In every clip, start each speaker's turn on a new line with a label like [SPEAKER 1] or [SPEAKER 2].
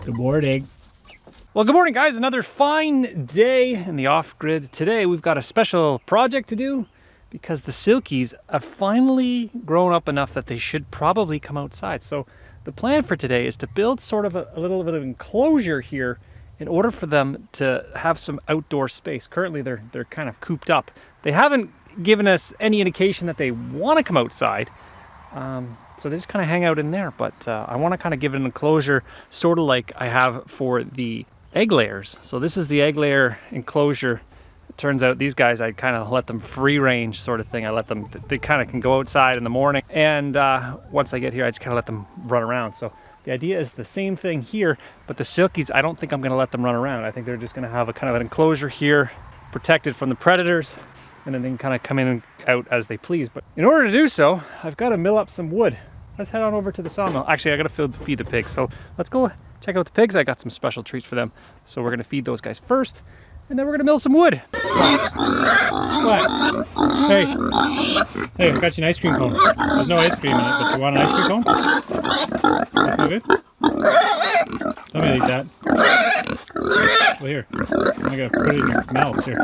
[SPEAKER 1] Good morning. Well, good morning, guys. Another fine day in the off-grid. Today, we've got a special project to do because the silkies have finally grown up enough that they should probably come outside. So the plan for today is to build sort of a little bit of enclosure here in order for them to have some outdoor space. Currently, they're kind of cooped up. They haven't given us any indication that they want to come outside. So they just kind of hang out in there, but I want to kind of give it an enclosure, sort of like I have for the egg layers. So this is the egg layer enclosure. It turns out these guys, I kind of let them free range sort of thing. I let them, they kind of can go outside in the morning, and once I get here, I just kind of let them run around. So the idea is the same thing here, but the silkies, I don't think I'm going to let them run around. I think they're just going to have a kind of an enclosure here, protected from the predators, and then they can kind of come in and out as they please. But in order to do so, I've got to mill up some wood. Let's head on over to the sawmill. Actually, I got to feed the pigs. So let's go check out the pigs. I got some special treats for them. So we're going to feed those guys first, and then we're going to mill some wood. What? Hey, I got you an ice cream cone. There's no ice cream in it, but you want an ice cream cone? That's no good? Let me eat that. Well, here. I got to put it in your mouth. Here.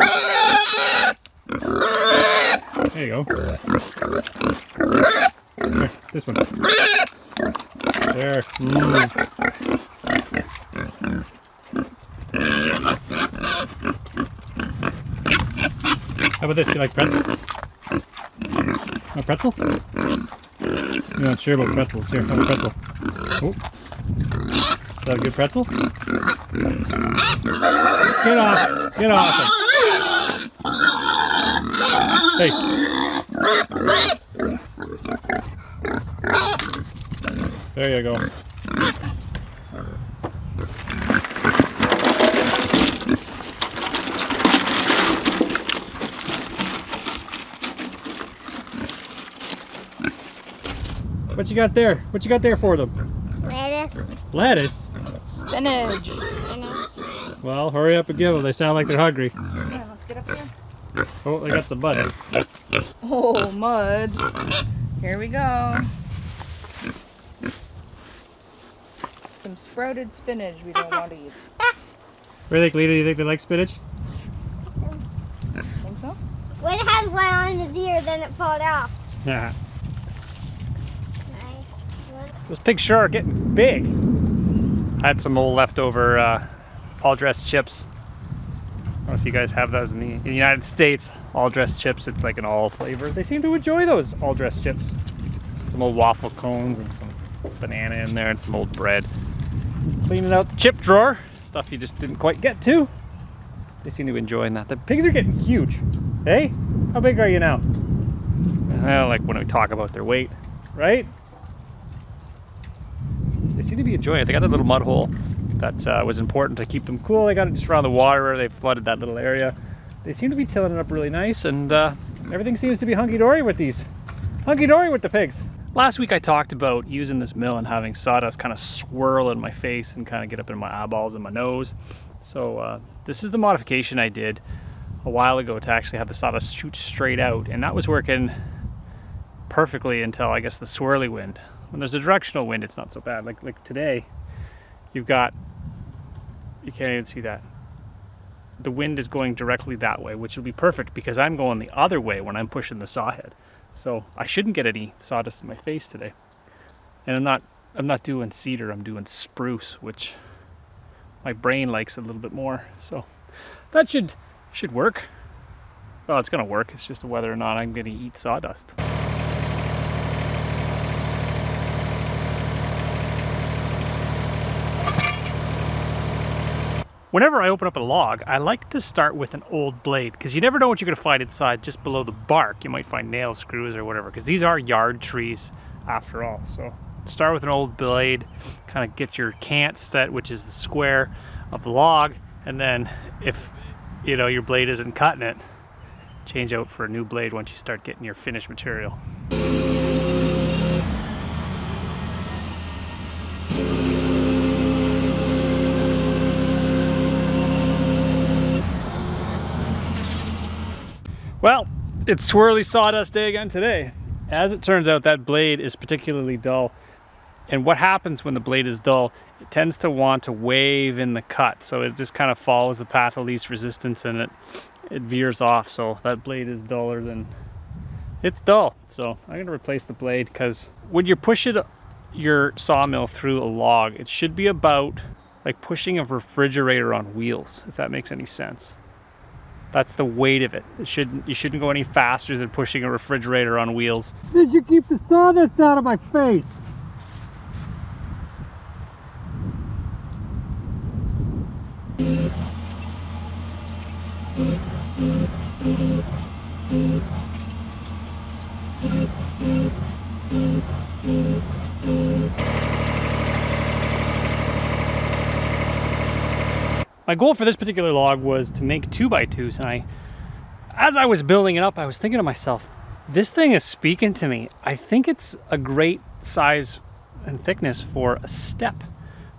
[SPEAKER 1] There you go. Here, this one. There. How about this? You like pretzels? A pretzel? You're not sure about pretzels. Here, have a pretzel. Oh. Is that a good pretzel? Get off! Get off it! Hey! There you go. What you got there? What you got there for them?
[SPEAKER 2] Lettuce.
[SPEAKER 1] Lettuce?
[SPEAKER 3] Spinach.
[SPEAKER 1] Well, hurry up and give them. They sound like they're hungry.
[SPEAKER 3] Yeah, let's get up here.
[SPEAKER 1] Oh, they got some mud.
[SPEAKER 3] Oh, mud. Here we go. Some sprouted spinach we don't want to eat.
[SPEAKER 1] What do you think, Lita? Do you think they like spinach?
[SPEAKER 3] Think so?
[SPEAKER 2] When it has one on his ear, then it falls off.
[SPEAKER 1] Yeah.
[SPEAKER 2] Nice.
[SPEAKER 1] Those pigs sure are getting big. I had some old leftover all-dressed chips. I don't know if you guys have those in the United States. All-dressed chips, it's like an all flavor. They seem to enjoy those all-dressed chips. Some old waffle cones and some banana in there and some old bread. Cleaning out the chip drawer, stuff you just didn't quite get to. They seem to be enjoying that. The pigs are getting huge. Hey, how big are you now? Well, like when we talk about their weight, right? They seem to be enjoying it. They got a little mud hole that was important to keep them cool. They got it just around the water where they flooded that little area. They seem to be tilling it up really nice, and everything seems to be hunky-dory with these. Hunky-dory with the pigs. Last week I talked about using this mill and having sawdust kind of swirl in my face and kind of get up in my eyeballs and my nose. So this is the modification I did a while ago to actually have the sawdust shoot straight out, and that was working perfectly until I guess the swirly wind. When there's a directional wind, it's not so bad. Like today, you've got, you can't even see that. The wind is going directly that way, which will be perfect because I'm going the other way when I'm pushing the saw head. So I shouldn't get any sawdust in my face today. And I'm not doing cedar, I'm doing spruce, which my brain likes a little bit more. So that should work. Well, it's gonna work. It's just whether or not I'm gonna eat sawdust. Whenever I open up a log, I like to start with an old blade because you never know what you're going to find inside just below the bark. You might find nails, screws, or whatever, because these are yard trees after all. So start with an old blade, kind of get your cant set, which is the square of the log, and then if you know your blade isn't cutting it, change out for a new blade once you start getting your finished material. Well, it's swirly sawdust day again today, As it turns out, that blade is particularly dull. And what happens when the blade is dull, it tends to want to wave in the cut. So it just kind of follows the path of least resistance and it veers off. So that blade is duller than, it's dull. So I'm gonna replace the blade, because when you push your sawmill through a log, it should be about like pushing a refrigerator on wheels, if that makes any sense. That's the weight of it. You shouldn't go any faster than pushing a refrigerator on wheels.
[SPEAKER 4] Did you keep the sawdust out of my face?
[SPEAKER 1] My goal for this particular log was to make 2x2s, and as I was building it up, I was thinking to myself, this thing is speaking to me. I think it's a great size and thickness for a step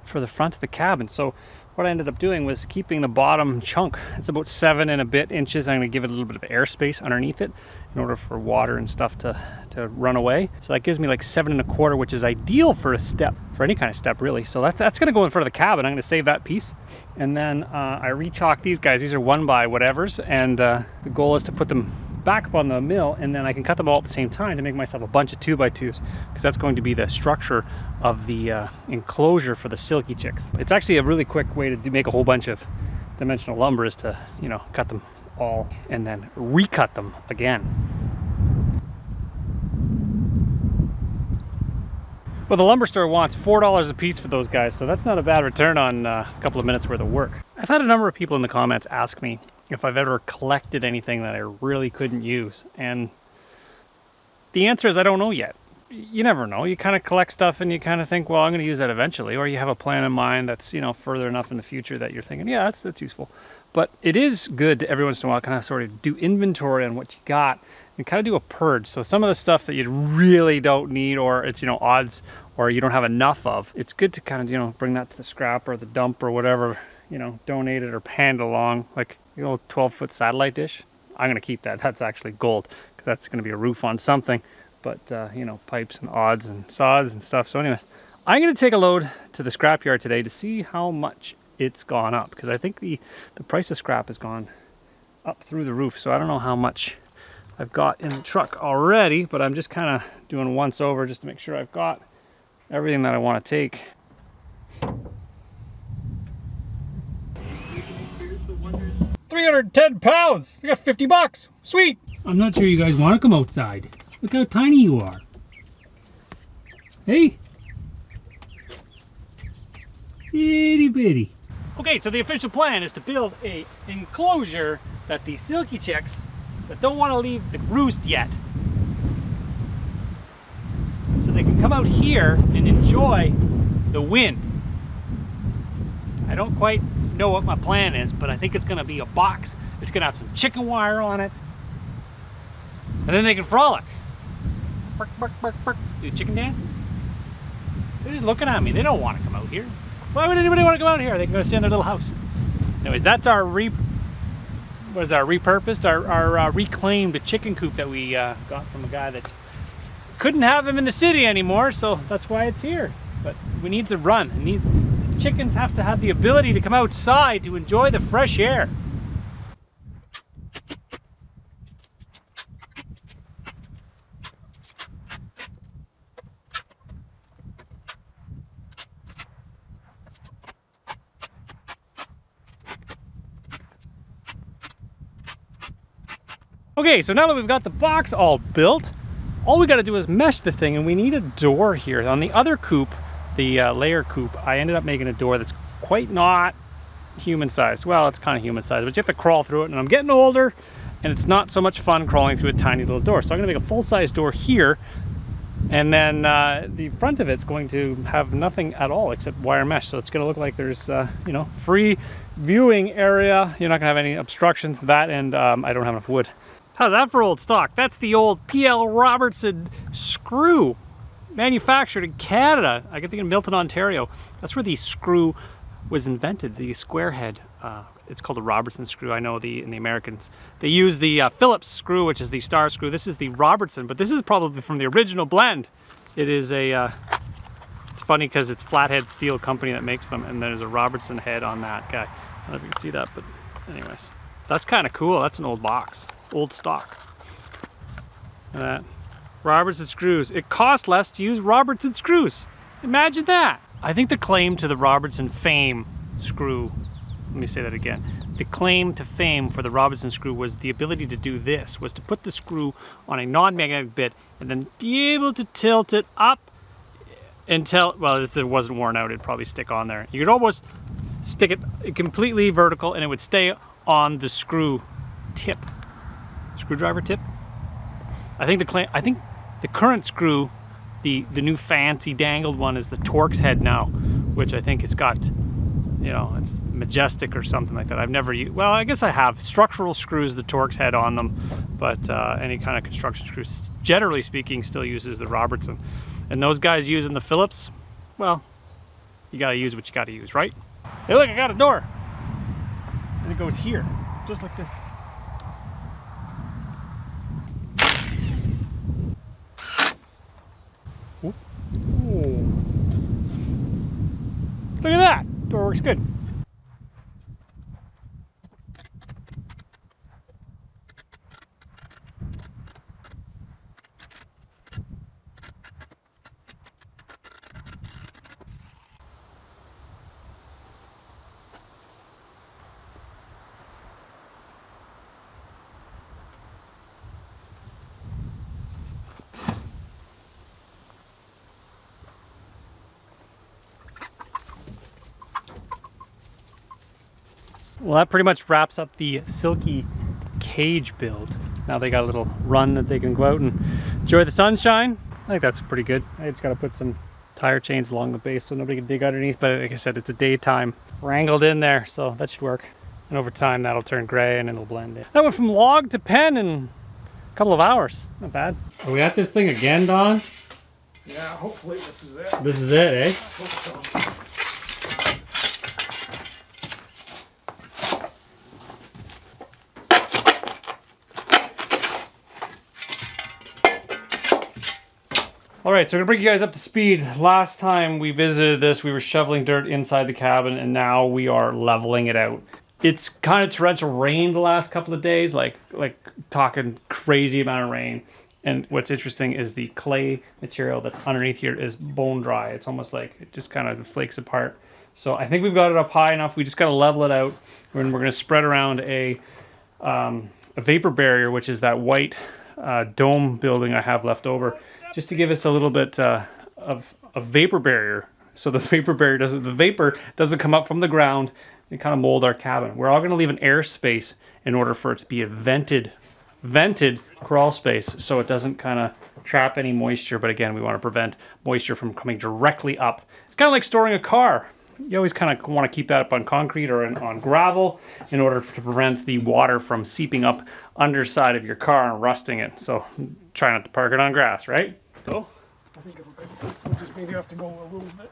[SPEAKER 1] for the front of the cabin. So what I ended up doing was keeping the bottom chunk. It's about 7 and a bit inches. I'm going to give it a little bit of airspace underneath it in order for water and stuff to run away. So that gives me like 7 1/4, which is ideal for a step, for any kind of step really. So that's going to go in front of the cabin. I'm going to save that piece. And then I re-chalk these guys. These are 1x and the goal is to put them back up on the mill, and then I can cut them all at the same time to make myself a bunch of 2x2s, because that's going to be the structure of the enclosure for the silky chicks. It's actually a really quick way to make a whole bunch of dimensional lumber, is to, you know, cut them all and then recut them again. Well, the lumber store wants $4 a piece for those guys, so that's not a bad return on a couple of minutes worth of work. I've had a number of people in the comments ask me if I've ever collected anything that I really couldn't use, and the answer is I don't know yet. You never know. You kind of collect stuff and you kind of think, well, I'm going to use that eventually, or you have a plan in mind that's, you know, further enough in the future that you're thinking, yeah, that's useful. But it is good to every once in a while kind of sort of do inventory on what you got and kind of do a purge. So some of the stuff that you really don't need, or it's, you know, odds, or you don't have enough of, it's good to kind of, you know, bring that to the scrap or the dump or whatever, you know, donate it or hand along. Like, you know, 12-foot satellite dish, I'm going to keep that. That's actually gold, because that's going to be a roof on something. But, you know, pipes and odds and sods and stuff. So anyways, I'm going to take a load to the scrapyard today to see how much it's gone up, because I think the price of scrap has gone up through the roof. So I don't know how much I've got in the truck already, but I'm just kind of doing once over just to make sure I've got everything that I want to take. 310 pounds! I got 50 bucks! Sweet!
[SPEAKER 4] I'm not sure you guys want to come outside. Look how tiny you are. Hey? Itty bitty.
[SPEAKER 1] Okay, so the official plan is to build a enclosure that the silky chicks that don't want to leave the roost yet, so they can come out here and enjoy the wind. I don't quite know what my plan is, but I think it's going to be a box. It's going to have some chicken wire on it, and then they can frolic. Bark, bark, bark, bark. Do a chicken dance. They're just looking at me. They don't want to come out here. Why would anybody want to come out here? They can go stay in their little house. Anyways, that's our repurposed, our reclaimed chicken coop that we got from a guy that couldn't have them in the city anymore, so that's why it's here. But we need to run. Chickens have to have the ability to come outside to enjoy the fresh air. Okay, so now that we've got the box all built, all we got to do is mesh the thing, and we need a door here. On the other coop, the layer coop, I ended up making a door that's quite not human sized. Well, it's kind of human sized, but you have to crawl through it, and I'm getting older and it's not so much fun crawling through a tiny little door. So I'm gonna make a full-size door here, and then the front of it's going to have nothing at all except wire mesh. So it's gonna look like there's you know, free viewing area. You're not gonna have any obstructions to that, and I don't have enough wood. How's that for old stock? That's the old P.L. Robertson screw, manufactured in Canada. I think in Milton, Ontario. That's where the screw was invented, the square head. it's called a Robertson screw. I know in the Americans, they use the Phillips screw, which is the star screw. This is the Robertson, but this is probably from the original blend. It is a, it's funny because it's Flathead Steel Company that makes them, and there's a Robertson head on that guy. I don't know if you can see that, but anyways. That's kind of cool. That's an old box, old stock. Robertson screws. It costs less to use Robertson screws. Imagine that. I think the claim to the Robertson fame screw, let me say that again. The claim to fame for the Robertson screw was the ability to do this, was to put the screw on a non-magnetic bit and then be able to tilt it up until, well, if it wasn't worn out, it'd probably stick on there. You could almost stick it completely vertical and it would stay on the screw tip, screwdriver tip. I think the current screw, the new fancy dangled one, is the Torx head now, which I think it's got, you know, it's Majestic or something like that. I've never used, well, I guess I have structural screws, the Torx head on them, but any kind of construction screws, generally speaking, still uses the Robertson. And those guys using the Phillips, well, you gotta use what you gotta use, right? Hey, look, I got a door. And it goes here, just like this. Ooh. Look at that, door works good. Well, that pretty much wraps up the silky cage build. Now they got a little run that they can go out and enjoy the sunshine. I think that's pretty good. I just got to put some tire chains along the base so nobody can dig underneath, but like I said, it's a daytime wrangled in there, so that should work. And over time that'll turn gray and it'll blend in. That went from log to pen in a couple of hours. Not bad. Are we at this thing again, Don?
[SPEAKER 5] Yeah, hopefully this is it.
[SPEAKER 1] This is it, eh?
[SPEAKER 5] Hope so.
[SPEAKER 1] All right, so I'm gonna bring you guys up to speed. Last time we visited this, we were shoveling dirt inside the cabin, and now we are leveling it out. It's kind of torrential rain the last couple of days, like talking crazy amount of rain. And what's interesting is the clay material that's underneath here is bone dry. It's almost like it just kind of flakes apart. So I think we've got it up high enough. We just got to level it out. And we're going to spread around a vapor barrier, which is that white dome building I have left over, just to give us a little bit of a vapor barrier. So the vapor doesn't come up from the ground and kind of mold our cabin. We're all going to leave an air space in order for it to be a vented crawl space, so it doesn't kind of trap any moisture. But again, we want to prevent moisture from coming directly up. It's kind of like storing a car. You always kind of want to keep that up on concrete or on gravel in order to prevent the water from seeping up underside of your car and rusting it. So try not to park it on grass, right? Go.
[SPEAKER 5] I think we're good. We'll just maybe have to go a little bit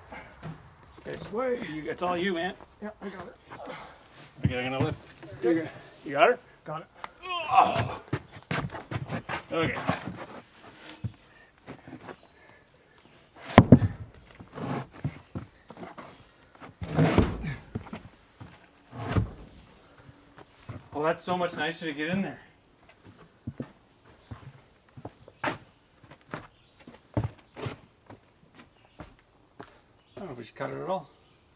[SPEAKER 5] this way.
[SPEAKER 1] It's all you, man.
[SPEAKER 5] Yeah, I got it.
[SPEAKER 1] Okay, I'm gonna lift. You got her?
[SPEAKER 5] Got it.
[SPEAKER 1] Oh. Okay. Well, that's so much nicer to get in there. I don't know if we should cut it at all.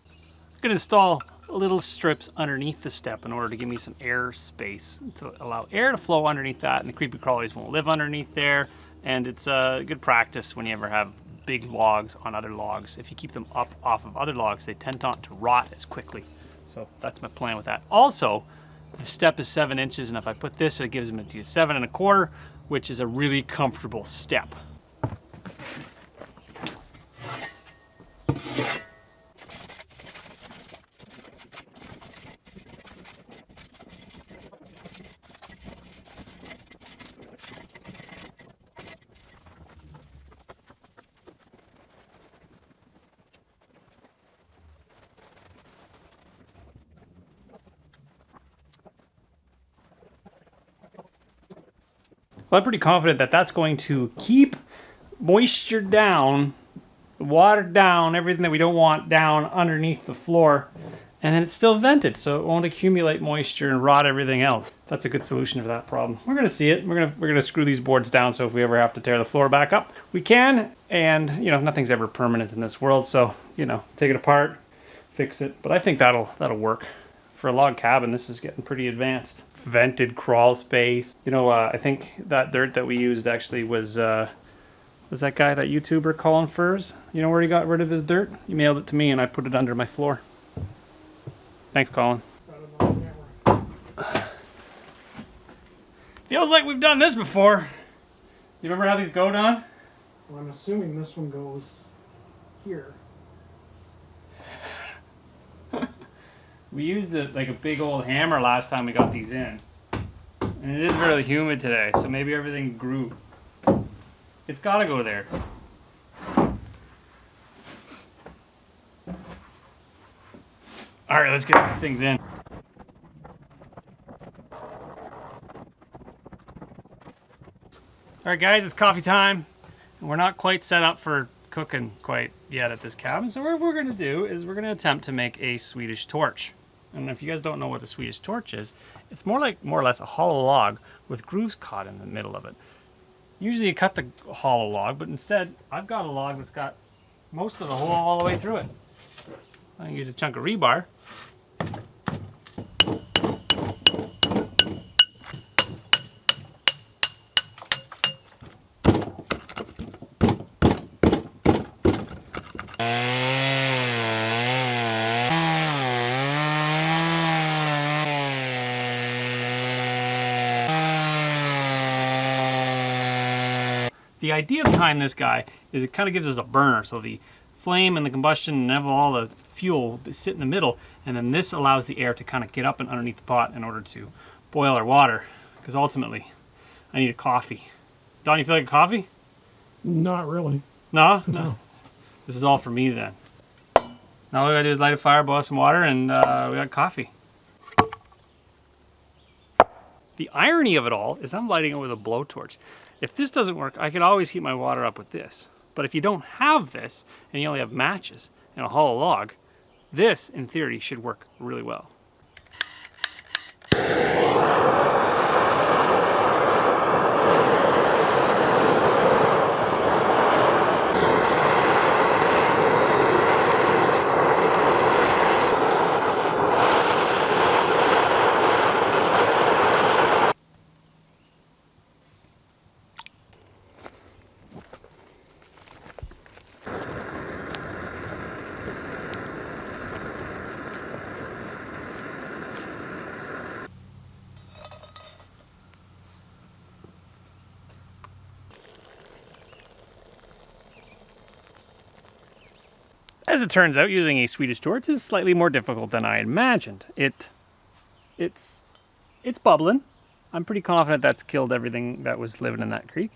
[SPEAKER 1] I'm gonna install little strips underneath the step in order to give me some air space to allow air to flow underneath that, and the creepy crawlies won't live underneath there. And it's a good practice when you ever have big logs on other logs. If you keep them up off of other logs, they tend not to rot as quickly. So that's my plan with that. Also, the step is 7 inches, and if I put this, it gives them a 7 1/4, which is a really comfortable step. So I'm pretty confident that that's going to keep moisture down, water down, everything that we don't want down underneath the floor. And then it's still vented, so it won't accumulate moisture and rot everything else. That's a good solution for that problem. We're gonna see it. We're gonna screw these boards down, so if we ever have to tear the floor back up, we can. And you know, nothing's ever permanent in this world, so you know, take it apart, fix it. But I think that'll work. For a log cabin, this is getting pretty advanced. Vented crawl space. You know, I think that dirt that we used actually was that guy, that YouTuber Colin Furs. You know where he got rid of his dirt? He mailed it to me, and I put it under my floor. Thanks, Colin. Feels like we've done this before. You remember how these go, Don?
[SPEAKER 5] Well, I'm assuming this one goes here.
[SPEAKER 1] We used like a big old hammer last time we got these in. And it is really humid today, so maybe everything grew. It's gotta go there. All right, let's get these things in. All right, guys, it's coffee time. We're not quite set up for cooking quite yet at this cabin. So what we're gonna do is we're gonna attempt to make a Swedish torch. And if you guys don't know what a Swedish torch is, it's more or less a hollow log with grooves caught in the middle of it. Usually you cut the hollow log, but instead I've got a log that's got most of the hole all the way through it. I can use a chunk of rebar. The idea behind this guy is it kind of gives us a burner, so the flame and the combustion and all the fuel sit in the middle, and then this allows the air to kind of get up and underneath the pot in order to boil our water, because ultimately I need a coffee. Don, you feel like a coffee?
[SPEAKER 5] Not really.
[SPEAKER 1] No? No. This is all for me then. Now all we gotta do is light a fire, boil some water, and we got coffee. The irony of it all is I'm lighting it with a blowtorch. If this doesn't work, I could always heat my water up with this. But if you don't have this, and you only have matches and a hollow log, this, in theory, should work really well. As it turns out, using a Swedish torch is slightly more difficult than I imagined. It's bubbling. I'm pretty confident that's killed everything that was living in that creek.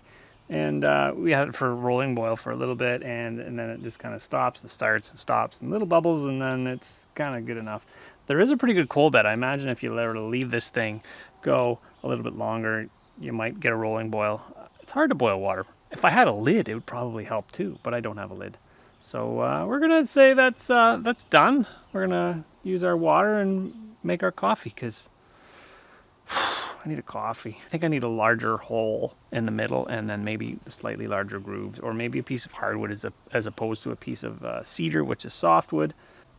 [SPEAKER 1] And we had it for rolling boil for a little bit, and then it just kind of stops and starts and stops and little bubbles, and then it's kind of good enough. There is a pretty good coal bed. I imagine if you were to leave this thing go a little bit longer, you might get a rolling boil. It's hard to boil water. If I had a lid, it would probably help too, but I don't have a lid. So we're gonna say that's done. We're gonna use our water and make our coffee, because I need a coffee. I think I need a larger hole in the middle, and then maybe slightly larger grooves, or maybe a piece of hardwood as opposed to a piece of cedar, which is softwood.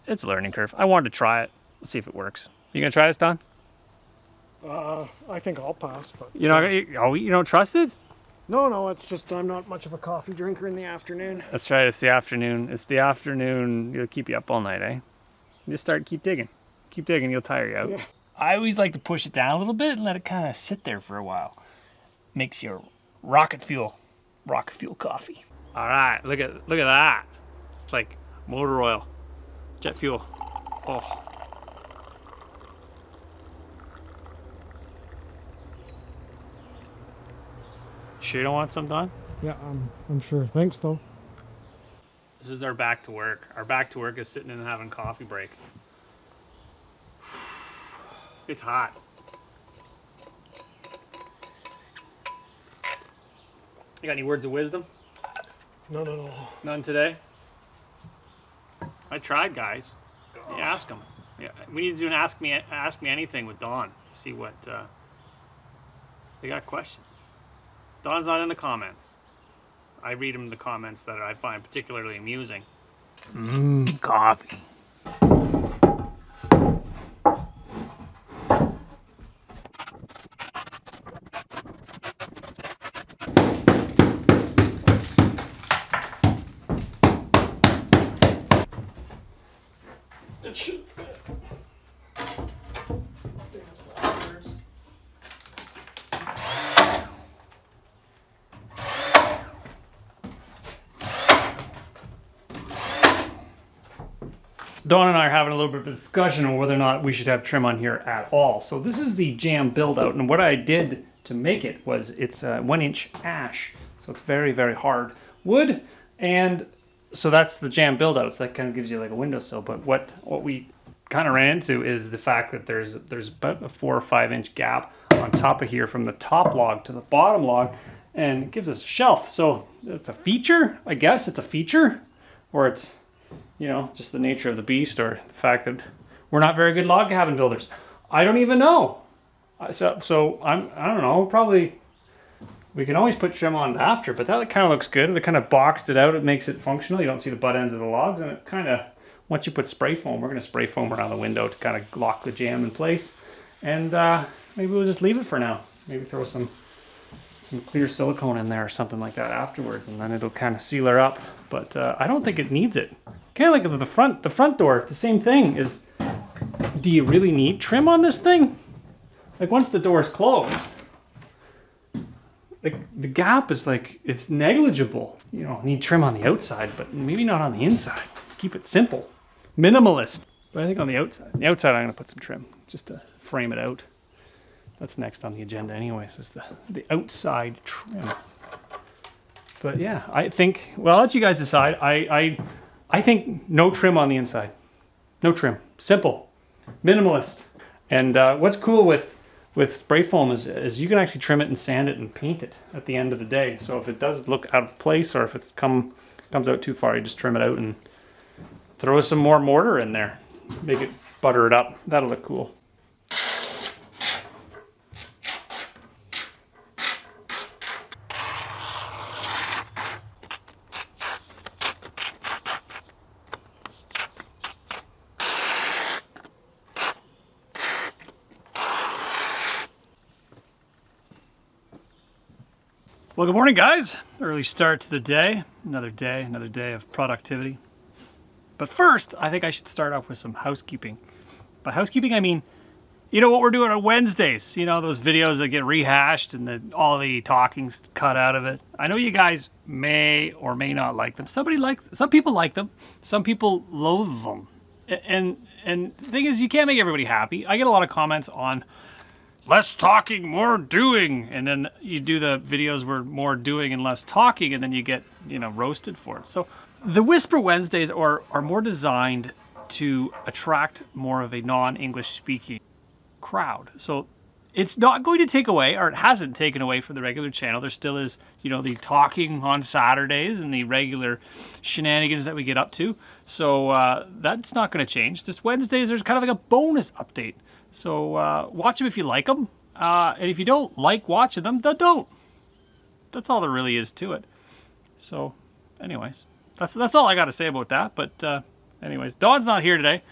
[SPEAKER 1] It's a learning curve. I wanted to try it. Let's see if it works. You gonna try this, Don?
[SPEAKER 5] I think I'll pass. But
[SPEAKER 1] You don't trust it?
[SPEAKER 5] No, it's just I'm not much of a coffee drinker in the afternoon.
[SPEAKER 1] That's right. It's the afternoon. It's the afternoon. It'll keep you up all night, eh? You just keep digging. Keep digging. You'll tire you out.
[SPEAKER 5] Yeah.
[SPEAKER 1] I always like to push it down a little bit and let it kind of sit there for a while. Makes your rocket fuel coffee. All right, look at that. It's like motor oil, jet fuel. Oh. Sure you don't want some, Don?
[SPEAKER 5] Yeah, I'm sure. Thanks though.
[SPEAKER 1] This is our back to work. Our back to work is sitting and having coffee break. It's hot. You got any words of wisdom?
[SPEAKER 5] No.
[SPEAKER 1] None today? I tried, guys. You ask them. Yeah, we need to do an ask me anything with Dawn to see what they got questions. Dawn's not in the comments. I read them in the comments that I find particularly amusing. Coffee.
[SPEAKER 5] It should fit.
[SPEAKER 1] Dawn and I are having a little bit of a discussion on whether or not we should have trim on here at all. So this is the jam build out, and what I did to make it was it's a 1-inch ash, so it's very, very hard wood, and so that's the jam build out. So that kind of gives you like a windowsill. But what we kind of ran into is the fact that there's about a 4 or 5 inch gap on top of here from the top log to the bottom log, and it gives us a shelf. So it's a feature, I guess. It's a feature, or it's, you know, just the nature of the beast, or the fact that we're not very good log cabin builders. I don't even know. So I don't know. Probably we can always put trim on after, but that kind of looks good. They kind of boxed it out. It makes it functional. You don't see the butt ends of the logs, and it kind of, once you put spray foam, we're going to spray foam around the window to kind of lock the jam in place. And maybe we'll just leave it for now. Maybe throw some clear silicone in there or something like that afterwards, and then it'll kind of seal her up. But I don't think it needs it. Kind of like the front door, the same thing is, do you really need trim on this thing? Like once the door is closed, like the gap is like, it's negligible. You know, need trim on the outside, but maybe not on the inside. Keep it simple, minimalist. But I think on the outside I'm gonna put some trim just to frame it out. That's next on the agenda anyways, is the outside trim. But yeah, I think, well, I'll let you guys decide. I think no trim on the inside. No trim. Simple. Minimalist. And what's cool with spray foam is you can actually trim it and sand it and paint it at the end of the day. So if it does look out of place, or if it comes out too far, you just trim it out and throw some more mortar in there. Make it, butter it up. That'll look cool. Well, good morning, guys. Early start to the day. Another day of productivity. But first, I think I should start off with some housekeeping. By housekeeping, I mean, you know what we're doing on Wednesdays. You know, those videos that get rehashed and all the talking's cut out of it. I know you guys may or may not like them. Some people like them. Some people loathe them. And the thing is, you can't make everybody happy. I get a lot of comments on less talking, more doing, and then you do the videos where more doing and less talking, and then you get, you know, roasted for it. So the Whisper Wednesdays are more designed to attract more of a non-English speaking crowd. So it's not going to take away, or it hasn't taken away from the regular channel. There still is, you know, the talking on Saturdays and the regular shenanigans that we get up to. So that's not going to change. Just Wednesdays, there's kind of like a bonus update. So watch them if you like them, and if you don't like watching them, then don't. That's all there really is to it. So, anyways, that's all I got to say about that. But anyways, Dawn's not here today.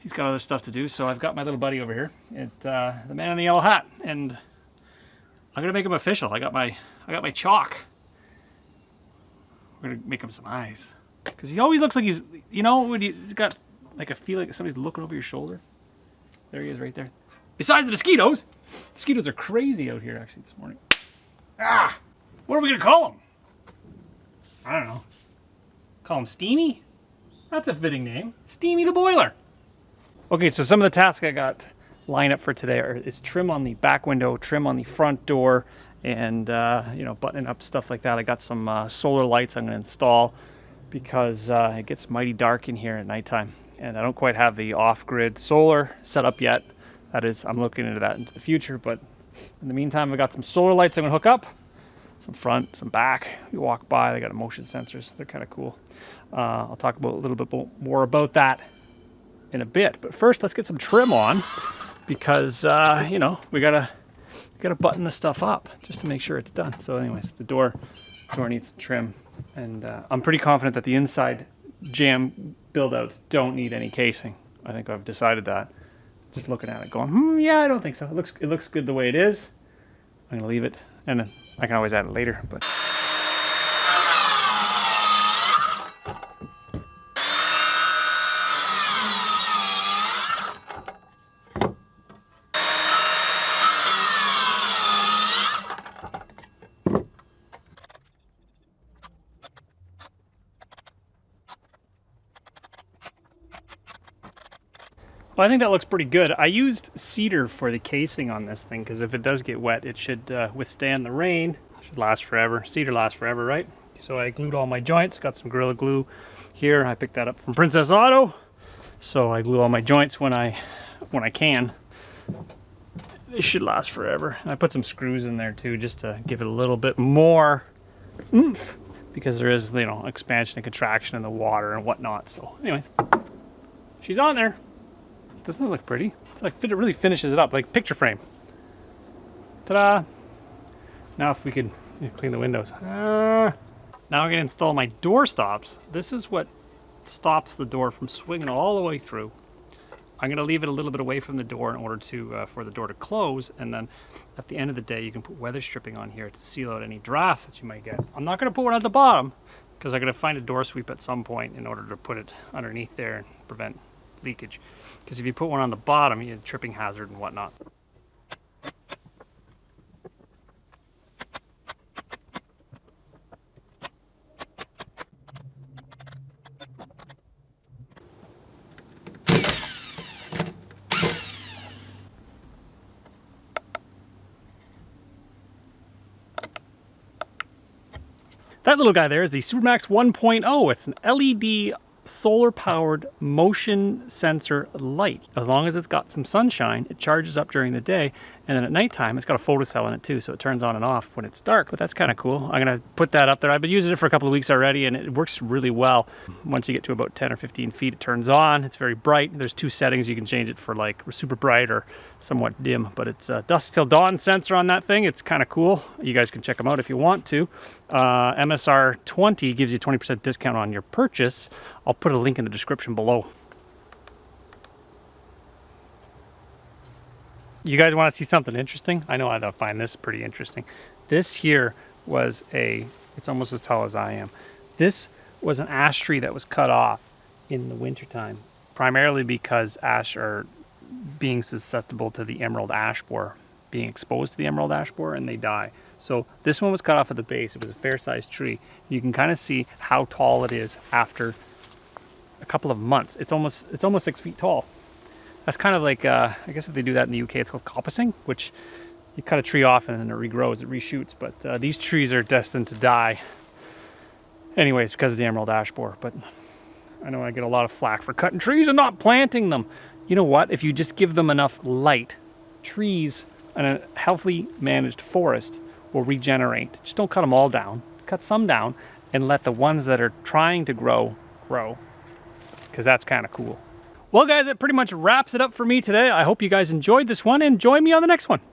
[SPEAKER 1] He's got other stuff to do. So I've got my little buddy over here, the man in the yellow hat, and I'm gonna make him official. I got my chalk. We're gonna make him some eyes, because he always looks like he's, you know, when he's got like a feeling that somebody's looking over your shoulder. There he is right there. Besides the mosquitoes. Mosquitoes are crazy out here actually this morning. Ah! What are we going to call them? I don't know. Call him Steamy? That's a fitting name. Steamy the boiler. Okay, so some of the tasks I got lined up for today is trim on the back window, trim on the front door, and you know, buttoning up stuff like that. I got some solar lights I'm going to install because it gets mighty dark in here at nighttime. And I don't quite have the off-grid solar set up yet. That is, I'm looking into that into the future. But in the meantime, I got some solar lights I'm gonna hook up. some front, some back. You walk by, they got motion sensors. They're kind of cool. I'll talk about a little bit more about that in a bit. But first, let's get some trim on because, you know, we gotta button this stuff up just to make sure it's done. So anyways, the door needs trim. And I'm pretty confident that the inside jam build-outs don't need any casing. I think I've decided that. Just looking at it going, yeah, I don't think so. It looks good the way it is. I'm gonna leave it, and then I can always add it later. But well, I think that looks pretty good. I used cedar for the casing on this thing because if it does get wet, it should withstand the rain. It should last forever. Cedar lasts forever, right? So I glued all my joints, got some Gorilla Glue here. I picked that up from Princess Auto. So I glue all my joints when I can. They should last forever. And I put some screws in there too, just to give it a little bit more oomph, because there is, you know, expansion and contraction in the water and whatnot. So anyways, she's on there. Doesn't it look pretty? It's like, it really finishes it up, like picture frame. Ta-da! Now if we could clean the windows. Now I'm gonna install my door stops. This is what stops the door from swinging all the way through. I'm gonna leave it a little bit away from the door in order to for the door to close, and then at the end of the day you can put weather stripping on here to seal out any drafts that you might get. I'm not gonna put one at the bottom because I'm gonna find a door sweep at some point in order to put it underneath there and prevent leakage. Because if you put one on the bottom, you have a tripping hazard and whatnot. That little guy there is the Supermax 1.0. It's an LED solar-powered motion sensor light. As long as it's got some sunshine, it charges up during the day, and then at nighttime, it's got a photocell in it too, so it turns on and off when it's dark. But that's kind of cool. I'm gonna put that up there. I've been using it for a couple of weeks already, and it works really well. Once you get to about 10 or 15 feet, it turns on. It's very bright. There's two settings. You can change it for like super bright or somewhat dim, but it's a dusk till dawn sensor on that thing. It's kind of cool. You guys can check them out if you want to. MSR 20 gives you 20% discount on your purchase. I'll put a link in the description below. You guys want to see something interesting? I know I'd find this pretty interesting. This here was it's almost as tall as I am. This was an ash tree that was cut off in the wintertime, primarily because ash are being susceptible to the emerald ash borer, being exposed to the emerald ash borer, and they die. So this one was cut off at the base. It was a fair-sized tree. You can kind of see how tall it is after a couple of months. It's almost 6 feet tall. That's kind of like, I guess if they do that in the UK, it's called coppicing, which you cut a tree off and then it regrows, it reshoots. But these trees are destined to die anyways because of the emerald ash borer. But I know I get a lot of flack for cutting trees and not planting them. You know what? If you just give them enough light, trees and a healthily managed forest will regenerate. Just don't cut them all down. Cut some down and let the ones that are trying to grow, because that's kind of cool. Well guys, that pretty much wraps it up for me today. I hope you guys enjoyed this one and join me on the next one.